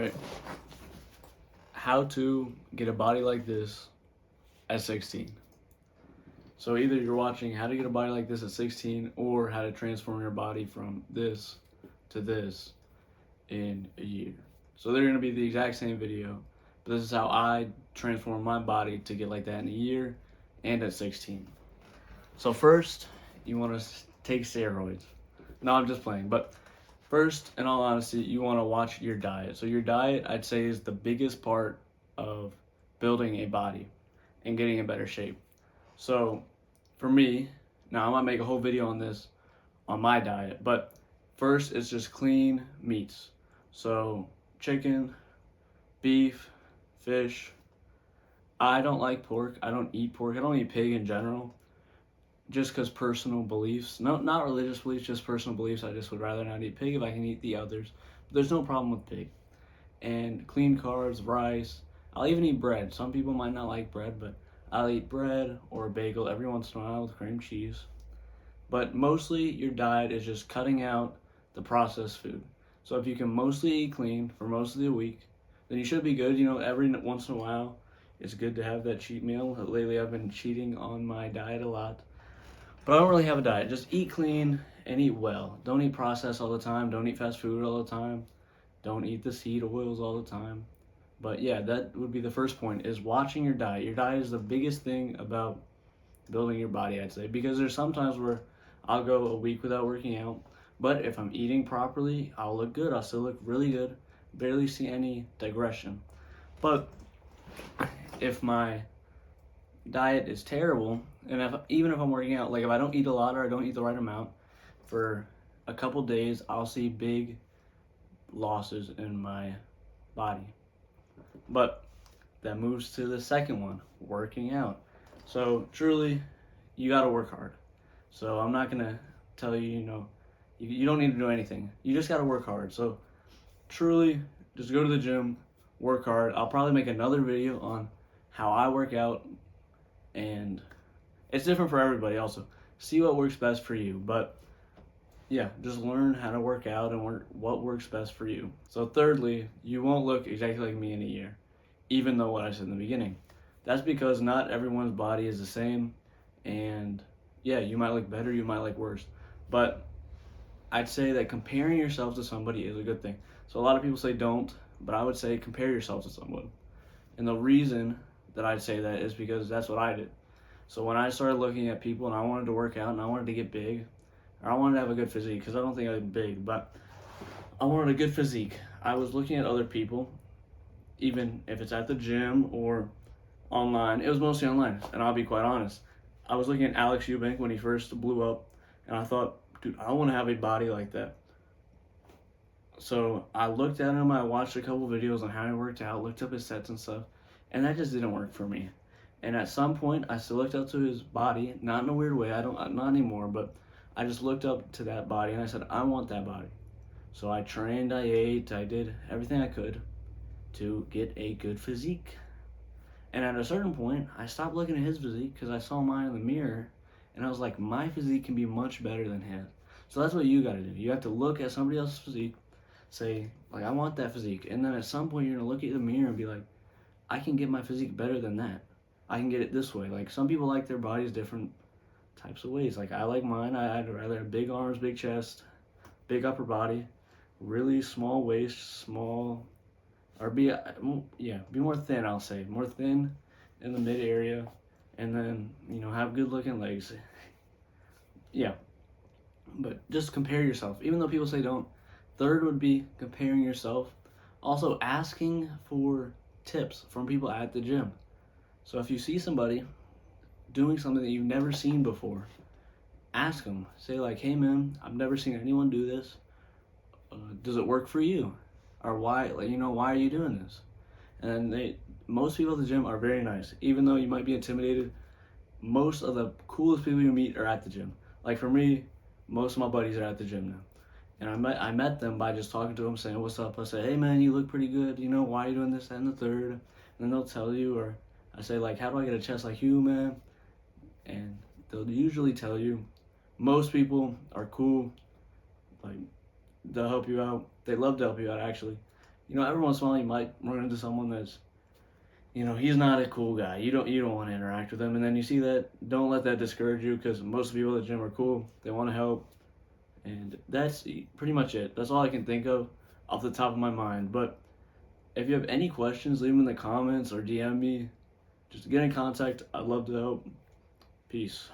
right, how to get a body like this at 16. So either you're watching how to get a body like this at 16 or how to transform your body from this to this in a year. So they're going to be the exact same video, but this is how I transform my body to get like that in a year and at 16. So first, you want to take steroids. No, I'm just playing, but first, in all honesty, you want to watch your diet. So your diet, I'd say, is the biggest part of building a body and getting in better shape. So for me, now I might make a whole video on this on my diet, but first it's just clean meats. So chicken, beef, fish. I don't like pork. I don't eat pork. I don't eat pig in general. Just because personal beliefs. No, not religious beliefs, just personal beliefs. I just would rather not eat pig if I can eat the others. But there's no problem with pig. And clean carbs, rice. I'll even eat bread. Some people might not like bread, but I'll eat bread or a bagel every once in a while with cream cheese. But mostly your diet is just cutting out the processed food. So if you can mostly eat clean for most of the week, then you should be good. You know, every once in a while, it's good to have that cheat meal. Lately, I've been cheating on my diet a lot. But I don't really have a diet. Just eat clean and eat well. Don't eat processed all the time. Don't eat fast food all the time. Don't eat the seed oils all the time. But yeah, that would be the first point, is watching your diet. Your diet is the biggest thing about building your body, I'd say, because there's sometimes where I'll go a week without working out, but if I'm eating properly, I'll look good. I'll still look really good. Barely see any digression. But if my diet is terrible, and even if I'm working out, like if I don't eat a lot or I don't eat the right amount for a couple days, I'll see big losses in my body. But that moves to the second one, working out. So truly, you got to work hard. So I'm not gonna tell you, you don't need to do anything. You just got to work hard. So truly, just go to the gym, work hard. I'll probably make another video on how I work out, and it's different for everybody also. See what works best for you. But yeah, just learn how to work out and what works best for you. So thirdly, you won't look exactly like me in a year, even though what I said in the beginning. That's because not everyone's body is the same, and yeah, you might look better, you might look worse. But I'd say that comparing yourself to somebody is a good thing. So a lot of people say don't, but I would say compare yourself to someone. And the reason that I'd say that is because that's what I did. So when I started looking at people and I wanted to work out and I wanted to get big, or I wanted to have a good physique, because I don't think I'm big, but I wanted a good physique. I was looking at other people, even if it's at the gym or online. It was mostly online, and I'll be quite honest. I was looking at Alex Eubank when he first blew up, and I thought, dude, I want to have a body like that. So I looked at him, I watched a couple videos on how he worked out, looked up his sets and stuff, and that just didn't work for me. And at some point, I still looked up to his body, not in a weird way, not anymore, but I just looked up to that body, and I said, I want that body. So I trained, I ate, I did everything I could to get a good physique. And at a certain point, I stopped looking at his physique because I saw mine in the mirror, and I was like, my physique can be much better than his. So that's what you got to do. You have to look at somebody else's physique, say, like, I want that physique. And then at some point, you're going to look at the mirror and be like, I can get my physique better than that. I can get it this way. Like, some people like their bodies different types of ways. Like, I like mine. I'd rather have big arms, big chest, big upper body, really small waist, small, or be more thin, I'll say. More thin in the mid area, and then, have good looking legs. Yeah, but just compare yourself, even though people say don't. Third would be comparing yourself. Also asking for tips from people at the gym. So if you see somebody doing something that you've never seen before, ask them. Say like, hey man, I've never seen anyone do this. Does it work for you? Or why, why are you doing this? And most people at the gym are very nice. Even though you might be intimidated, most of the coolest people you meet are at the gym. Like for me, most of my buddies are at the gym now. And I met them by just talking to them, saying, what's up? I say, hey man, you look pretty good. Why are you doing this, that, and the third? And then they'll tell you, or I say like, how do I get a chest like you, man? And they'll usually tell you. Most people are cool. Like, they'll help you out. They love to help you out, actually. You know, every once in a while you might run into someone that's, you know, he's not a cool guy. You don't want to interact with him, and then you see that. Don't let that discourage you, because most people at the gym are cool. They want to help, and that's pretty much it. That's all I can think of off the top of my mind. But if you have any questions, leave them in the comments or DM me. Just get in contact. I'd love to help. Peace.